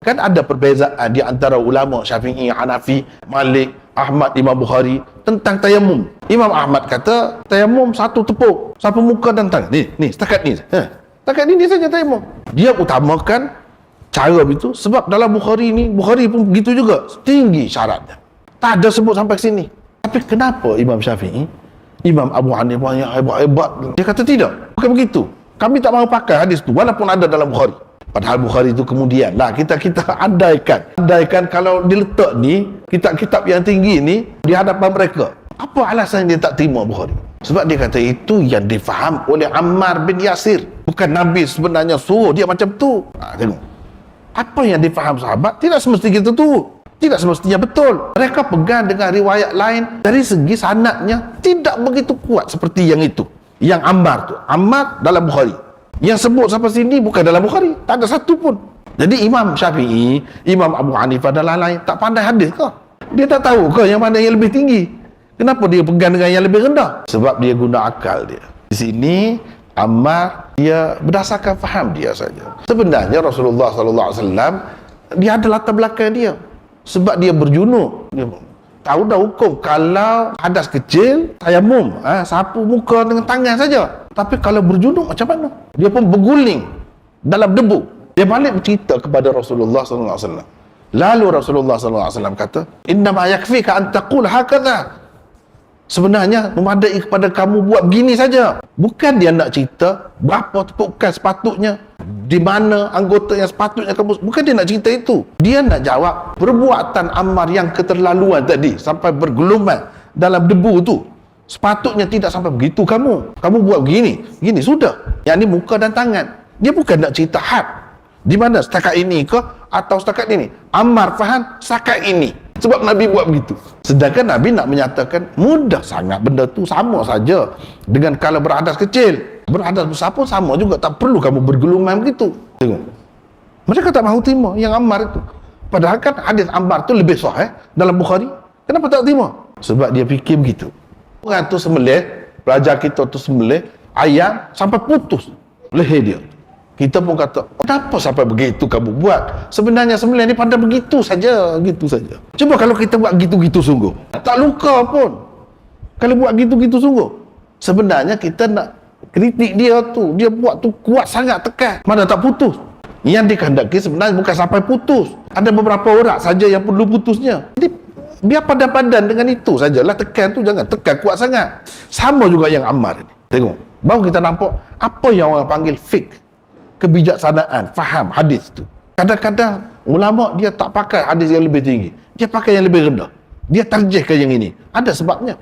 Kan ada perbezaan di antara ulama Syafi'i, Hanafi, Malik, Ahmad, Imam Bukhari tentang tayamum. Imam Ahmad kata tayamum satu tepuk, sapu muka dan tangan. Ni setakat ni. Setakat ni saja tayamum. Dia utamakan cara itu sebab dalam Bukhari pun begitu juga. Tinggi syaratnya. Tak ada sebut sampai ke sini. Tapi kenapa Imam Syafi'i, Imam Abu Hanifah yang hebat-hebat, dia kata tidak, bukan begitu. Kami tak mahu pakai hadis tu walaupun ada dalam Bukhari. Padahal Bukhari itu kemudian lah kita andaikan kalau diletak ni kitab-kitab yang tinggi ni di hadapan mereka, apa alasan dia tak terima Bukhari? Sebab dia kata itu yang difaham oleh Ammar bin Yasir, bukan Nabi sebenarnya suruh dia macam tu. Tengok apa yang difaham sahabat tidak semestinya gitu tu, tidak semestinya betul. Mereka pegang dengan riwayat lain dari segi sanadnya tidak begitu kuat seperti yang itu, yang Ammar dalam Bukhari. Yang sebut sampai sini bukan dalam Bukhari, tak ada satu pun. Jadi Imam Syafi'i, Imam Abu Hanifah dan lain-lain tak pandai hadis ke? Dia tak tahu ke yang mana yang lebih tinggi? Kenapa dia pegang dengan yang lebih rendah? Sebab dia guna akal dia. Di sini Ammar dia berdasarkan faham dia saja. Sebenarnya Rasulullah SAW dia ada latar belakang dia. Sebab dia berjunuk. Dia tahu dah hukum kalau hadas kecil tayamum, sapu muka dengan tangan saja. Tapi kalau berjunuk macam mana? Dia pun berguling dalam debu. Dia balik bercerita kepada Rasulullah SAW. Lalu Rasulullah SAW kata, innama yakfika an taqul hakadha. Sebenarnya memadai kepada kamu buat begini saja. Bukan dia nak cerita berapa tepukan sepatutnya, di mana anggota yang sepatutnya kamu. Bukan dia nak cerita itu. Dia nak jawab perbuatan Ammar yang keterlaluan tadi sampai bergeluman dalam debu tu. Sepatutnya tidak sampai begitu kamu buat begini sudah. Yang ni muka dan tangan. Dia bukan nak cerita had di mana setakat ini ke atau setakat ini. Ammar faham setakat ini sebab Nabi buat begitu. Sedangkan Nabi nak menyatakan mudah sangat benda tu, sama saja dengan kalau berhadas kecil, berhadas besar pun sama juga, tak perlu kamu bergeluman begitu. Tengok, mereka tak mahu terima yang Ammar itu. Padahal kan hadis Ammar tu lebih sahih dalam Bukhari. Kenapa tak terima? Sebab dia fikir begitu. Orang tu sembelih, pelajar kita tu sembelih ayam sampai putus leher dia. Kita pun kata, kenapa sampai begitu kamu buat? Sebenarnya sembelih ni pada begitu saja, gitu saja. Cuba kalau kita buat gitu-gitu sungguh, tak luka pun. Kalau buat gitu-gitu sungguh, sebenarnya kita nak kritik dia tu, dia buat tu kuat sangat tekan, mana tak putus. Yang dikehendaki sebenarnya bukan sampai putus. Ada beberapa orang saja yang perlu putusnya. Jadi biar padan-padan dengan itu sajalah, tekan tu jangan tekan kuat sangat. Sama juga yang Ammar ini. Tengok, baru kita nampak apa yang orang panggil fiqh, kebijaksanaan, faham hadis tu. Kadang-kadang ulama dia tak pakai hadis yang lebih tinggi, dia pakai yang lebih rendah, dia tarjihkan yang ini. Ada sebabnya.